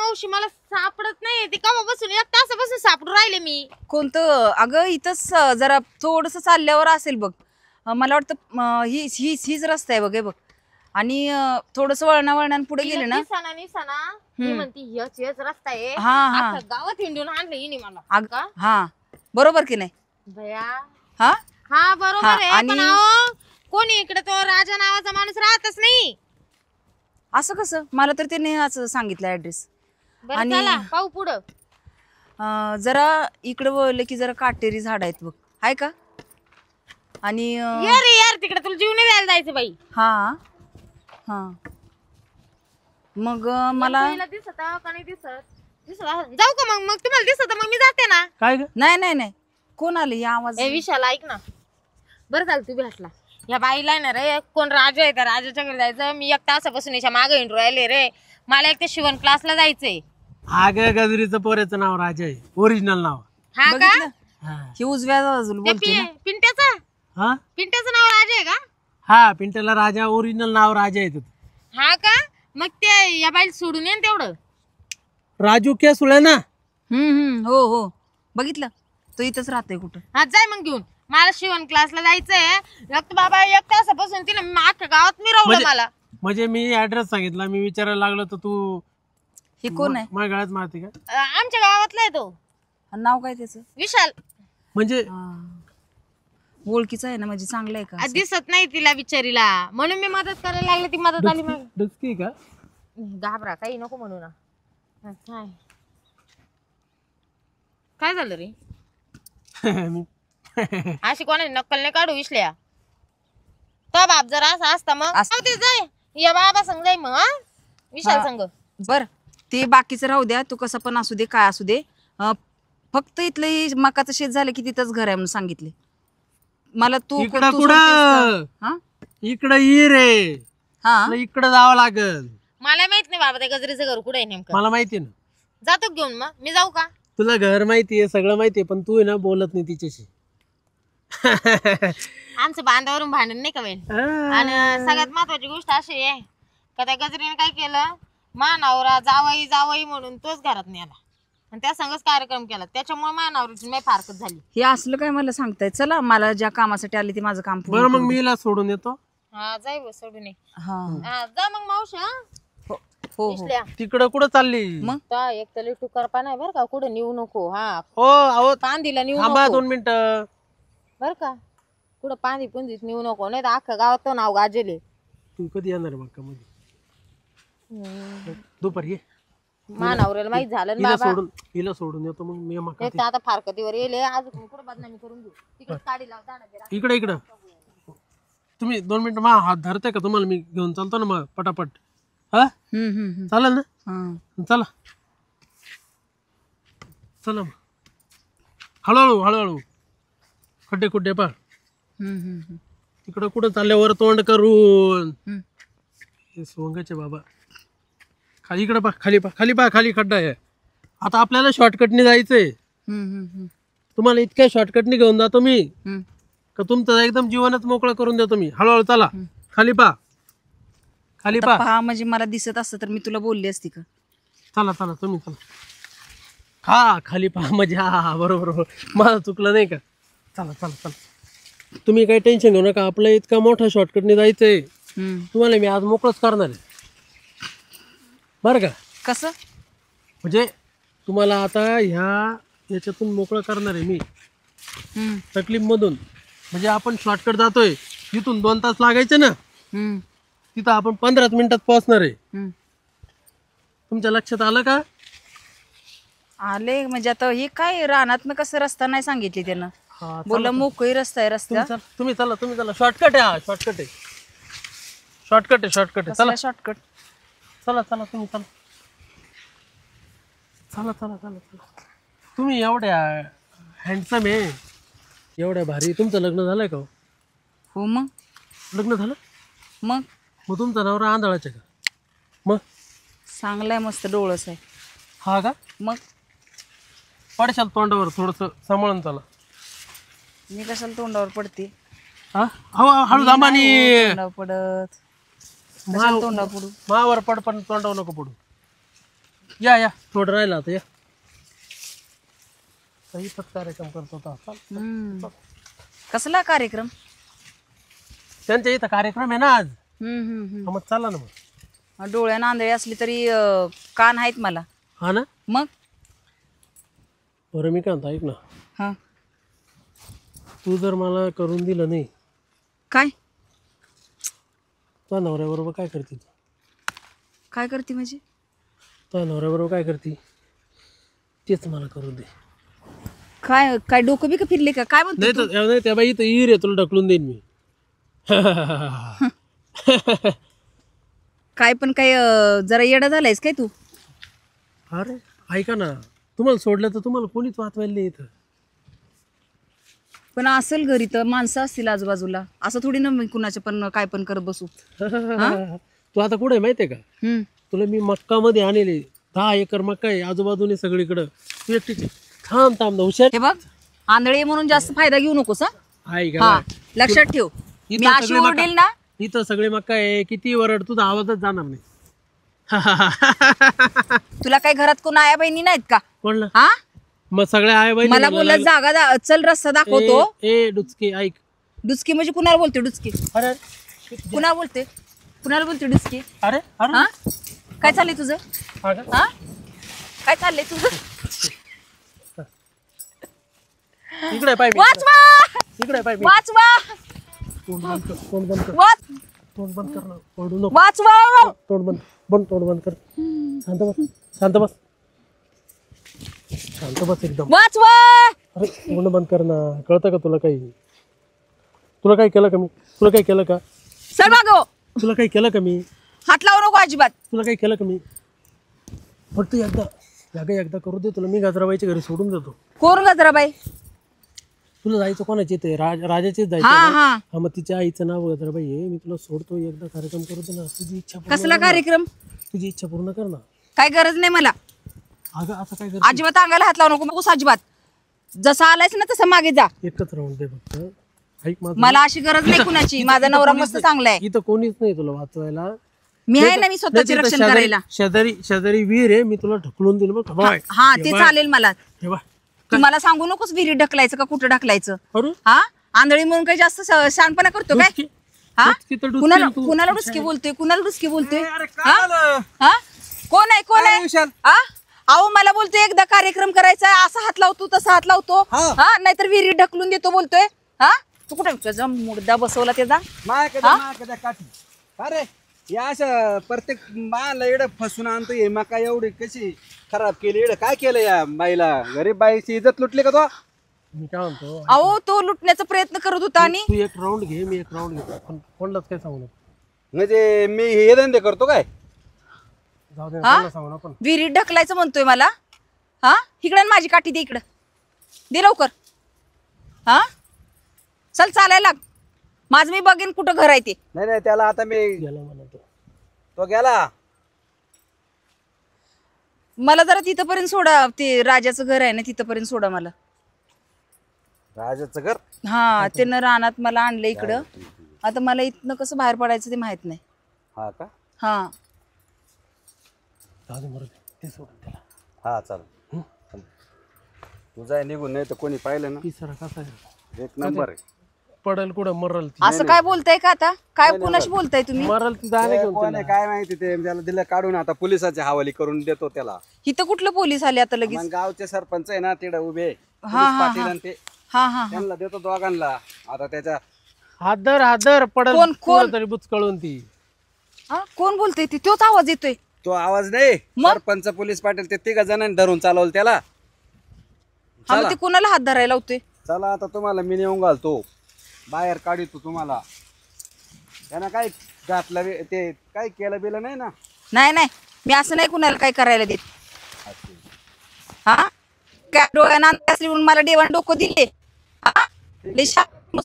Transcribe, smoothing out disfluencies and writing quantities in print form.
मावशी मला सापडत नाही ती केव्हापासून 1 तासापासून सापडून राहिले मी. कोणतं अगं इथंच जरा थोडस चालल्यावर असेल बघ. मला वाटतं हीच रस्ता आहे बघ हे बघ. आणि थोडस वळणावळणान पुढे गेले ना निसाना मी म्हणती हेच रस्ता आहे. हा गावात हिंडून आणलं हिने मला. हा बरोबर की नाही भया हा हा बरोबर आहे. पण कोणी इकडे तो राजा नावाचा माणूस राहतच नाही. असं कसं मला तर त्याने असं सांगितलं ऍड्रेस. बरं चला पाहू पुढं. जरा इकडे वळलं की जरा काटेरी झाड आहेत बघ आहे का. आणि यार तिकडे तुला जीव नाही द्यायला जायचं बाई. हा हा मग मला दिसत का नाही दिसत जाऊ का मग तुम्हाला दिसत मग मी जाते ना. काय नाही कोण आले या आवाज. विशाल ऐक ना बरं झालं तू भेटला. या बाईला ना रे कोण राजा आहे का राजाच्या घरी जायचं. मी 1 तासापासून याच्या मागे हिंडू राहिले रे. मला एक ते शिवण क्लासला जायचंय. अगं गजरीचं पोऱ्याचं नाव राजा आहे ओरिजिनल नाव. हा का हे उजव्या बाजूला बोलते ना. पिंट्याचं नाव राजा आहे का. हा पिंट्याला राजा ओरिजिनल नाव राजा आहे. हा का मग ते या बाईला सोडून येईन तेवढं. राजू केसुळे ना. हो बघितलं तो इथंच राहतोय कुठं. हा जाय मग घेऊन मला शिवण क्लासला जायचंय. बाबा 1 तासापासून तिने अख्ख्या गावात मिरवलं मला. म्हणजे मी ऍड्रेस सांगितला मी विचारायला लागलो तर तू हे कोण आहे. माझ्या गळ्यात मारते का. आमच्या गावातला आहे तो. नाव काय त्याचं. विशाल. म्हणजे ओळखीचा आहे ना म्हणजे चांगलं आहे का. दिसत नाही तिला बिचारीला म्हणून मी मदत करायला लागले. ती मदत आली मग डुचकी का. घाबरा काही नको म्हणू ना. काय झालं रे. अशी कोणाची नक्कल नाही काढू विसल्या. तो बाप जर असा असता मग जाय या बाबा संग जाय मग विशाल संग. बर ते बाकीचं राहू द्या. तू कसं पण असू दे काय असू दे. फक्त इथलं मकाचं शेत झालं की तिथंच घर आहे म्हणून सांगितले मला. तू इकडं ये रे. हा इकडं जावं लागल. मला माहित नाही बाबा त्या गजरीचं घर कुठे आहे नेमकं. मला माहिती ना. जातो घेऊन मग मी जाऊ का. तुला घर माहितीये सगळं माहितीये पण तू ना बोलत नाही तिच्याशी. आमचं बांधावरून भांडण नाही का वेळ. आणि सगळ्यात महत्वाची गोष्ट अशी आहे का त्या गजरीने काय केलं मानावरा जावई म्हणून तोच घरात नेला आणि त्या संगच कार्यक्रम केला. त्याच्यामुळे मानावरीची मी फारकत झाली. हे असलं काय मला सांगताय. चला मला ज्या कामासाठी आले ते माझं काम. बरं मग मी सोडून येतो. हा जाय सोडून ये. जा मग मावशी. हो तिकडं कुठं चालली मग एक तरी टुकार पाना बरं का कुठं नेऊ नको. हा हो पांदीला नेऊ थांबा नको 2 मिनिटं बर का. कुठं पांदी पुंदीच नेऊ नको नाही तर अख्खा गावात तो नाव गाजेले. तू कधी येणार मग का मध्ये दुपारी ये. मानावरेला माहित झालं हिला सोडून येतो मग मी आता फारकतीवर येले अजून कुठं बदनामी करून घेऊ. तिकडे काढी लाव इकडे तुम्ही 2 मिनिटं मा हात धरते का तुम्हाला मी घेऊन चालतो ना मग पटापट. हा चालेल ना. चला चला मग हळूहळू खड्डे पा. तिकडं कुठं चालल्यावर तोंड करून सोंगाचे बाबा. खाली इकडे पा खाली खड्डा आहे. आता आपल्याला शॉर्टकटने जायचंय. तुम्हाला इतक्या शॉर्टकटने घेऊन जातो मी का तुमचं एकदम जीवनच मोकळं करून देतो मी. हळूहळू चला खाली पा म्हणजे मला दिसत असतं तर मी तुला बोलली असती का. चला तुम्ही चला खाली पहा म्हणजे हा बरोबर मला चुकलं नाही का. चला तुम्ही काही टेन्शन घेऊ नका. आपलं इतका मोठा शॉर्टकटने जायचंय. तुम्हाला मी आज मोकळंच करणार आहे बरं का. कसं म्हणजे तुम्हाला आता याच्यातून मोकळं करणार आहे मी तकलीफ मधून. म्हणजे आपण शॉर्टकट जातोय तिथून 2 तास लागायचे ना तिथं आपण 15 मिनिटात पोहोचणार आहे. तुमच्या लक्षात आलं का. आले म्हणजे आता हे काय रानात कसं रस्ता नाही सांगितली त्यानं. बोला मोकळी रस्ता आहे. रस्ता तुम्ही चला शॉर्टकट आहे. शॉर्टकट आहे चला शॉर्टकट. चला तुम्ही चला. तुम्ही एवढ्या हँडसम आहे एवढ्या भारी. तुमचं लग्न झालंय का. हो मग लग्न झालं. मग तुमचा नवरा आंधळाचे का. मग चांगलाय मस्त डोळस आहे. हा का. मग पडशाल तोंडावर थोडस सांभाळून चला. मी कशाला तोंडावर पडते. हळू दामानी पडत तोंडावर पड पण तोंडावर नको पडू. या थोडं राहिलं आता या काही कार्यक्रम करत होता. चल. कसला कार्यक्रम? त्यांच्या इथं कार्यक्रम आहे ना आज. मग चला ना मग. डोळ्या नांदळी असली तरी कान आहेत मला. हा ना. मग बरं मी काय म्हणतो ऐक ना. हा तू जर मला करून दिलं नाही काय तुझ्या नवऱ्याबरोबर काय करते तू? काय करते म्हणजे? तुझ्या नवऱ्याबरोबर काय करते तेच मला करून दे. काय काय डोकं बी का फिरले का काय म्हणतो? नाही तर नाही त्या बाई इथं इर आहे तुला ढकलून देईन मी. काय पण काय जरा येडा झालायस काय तू? अरे ऐका ना तुम्हाला सोडलं तर तुम्हाला कोणीच वाचवायला नाही इथं. पण असेल घरी तर माणसं असतील आजूबाजूला. असं थोडी ना मी कुणाच्या पण काय पण करत बसू. तू आता कुठे माहितीये का? हम्म तुला मी मक्का मध्ये आणले 10 एकर मक्का आहे आजूबाजूने सगळीकडं. तू एकटीची थांब हुशार. हे बघ आंधळे म्हणून जास्त फायदा घेऊ नकोस. आहे हा का? लक्षात ठेव. मी इथं अशी सगळे मका- ओरडेल ना इथं सगळे मक्का आहे किती वरड तुझा आवाजच जाणार नाही. तुला काही घरात कोण आया बहिणी नाहीत का? कोणला? हा मग सगळ्या आहे बाई. मला बोलत जागा चल रस्ता दाखवतो. ए डुचके ऐक. डुचकी म्हणजे कुणाला बोलते डुचकी? अरे कुणाला बोलते डुचकी? अरे अरे हा काय चाललंय तुझं? हा का? हा काय चाललंय तुझं? इकडे पाय मी. वाचवा इकडे पाय मी. वाचवा तोंड बंद कर. तोंड बंद कर. तोंड बंद कर ना. ओरडू नको. वाचवा. तोंड बंद कर. शांत बस एकदम. वाचवा. अरे तोंड बंद कर ना. कळतं का तुला काही? तुला काही केलं का मी? तुला काही केलं का? सर मागो तुला काही केलं का मी? हात लावू नको अजिबात. तुला काही केलं का मी? फक्त एकदा करू दे तुला. मी गजराबाईच्या घरी सोडून देतो. कोण गजराबाई? तुला जायचं कोणाचे ते राजाचेच जायचं हा ना? हा हा मग तिच्या आईचं नाव गजराबाई आहे. मी तुला सोडतो एकदा कार्यक्रम करू दे ना. तुझी इच्छा कसला कार्यक्रम? तुझी इच्छा पूर्ण कर ना. काय गरज नाही मला. अगं आता काय कर. अजिबात अंगाला हात लावू नको अजिबात. जसं आलायस ना तसं मागे जा. एकच राहून दे फक्त. ऐक माझं. मला अशी गरज नाही कुणाची. माझा नवरा मस्त चांगला आहे. इथं कोणीच नाही तुला वाचवायला. मी आहे ना. मी स्वतःचे रक्षण करायला. शेजारी वीर आहे. मी तुला ढकलून दिलं बघ. हा ते चालेल मला. हे बघ. तुम्हाला सांगू नकोस विहिरीत ढकलायचं का कुठं ढकलायचं. अरे हा आंधळी म्हणून काही जास्त शहाणपणा करतो काय? हा डुचकी तर डुचकी कुणाला तू. कुणाला डुचकी बोलतोय? हा कोण आहे? हा अहो मला बोलतोय एकदा कार्यक्रम करायचा असा हात लावतो तसा हात लावतो. हा नाहीतर विहिरीत ढकलून देतो बोलतोय. हा तू कुठे मुर्दा बसवला त्याचा? अरे या अशा प्रत्येक माला एवढं फसून आणतो हे मका एवढी कशी खराब केली एवढं काय केलं या बाईला? गरीब बाईची इज्जत लुटली का तो? मी काय म्हणतो अहो तो लुटण्याचा प्रयत्न करत होता आणि तू एक राऊंड घे मी एक राऊंड घेतो. पण कोणालाच काय सांगू नको. म्हणजे मी हे धंदे करतो काय? जाऊ दे कोणाला सांगू नको. विहिरीत ढकलायचं म्हणतोय मला. हा इकडे माझी काठी दे इकडं. दे लवकर. हा चल चालायला लाग. माझं मी बघेन कुठं घर आहे ते. नाही त्याला आता मी गेला म्हणतो. तो गेला. मला जरा तिथपर्यंत सोडा. ते राजाचं घर आहे ना तिथपर्यंत सोडा मला. राजाचं घर? हा त्यानं रानात मला आणलं इकडं. आता मला इथनं कसं बाहेर पडायचं ते माहित नाही. हा का? हा जाऊ दे मरू दे. ते सोडून त्याला. हा चालेल. तू जाय निघून नाही तर कोणी पाहिलं ना पिसरा कसा आहे? एक नंबर आहे. पडल कुठं मरल ती. असं काय बोलताय का आता? काय कुणाशी बोलताय तुम्ही? मरल ती जाणे घेऊन कोण आहे काय माहिती ते त्याला दिलं काढून आता पोलिसाच्या हवाली करून देतो त्याला. इथं कुठलं पोलीस आले आता लगेच? मग गावचे सरपंच आहे ना तिकडे उभे पोलीस हा, पाटील आणि ते हा हा त्यांना देतो दोघांना. आता त्याच्या हादर पडल कोण? तरी बुचकळून ती. हा कोण बोलतोय ते? तोच आवाज येतोय. तो आवाज नाही सरपंच पोलीस पाटील ते 3 जणांनी धरून चालवलं त्याला. हा मग ते कोणाला हात धरायला लावतोय? चला आता तुम्हाला मी नेऊन घालतो बाहेर काढतो तुम्हाला. त्यांना काय घातलं ते काय केलं बिलं नाही ना? नाही मी असं नाही कुणाला काय करायला देत. हा काय डोळ्यानं असली म्हणून मला देवान डोकं दिले. हा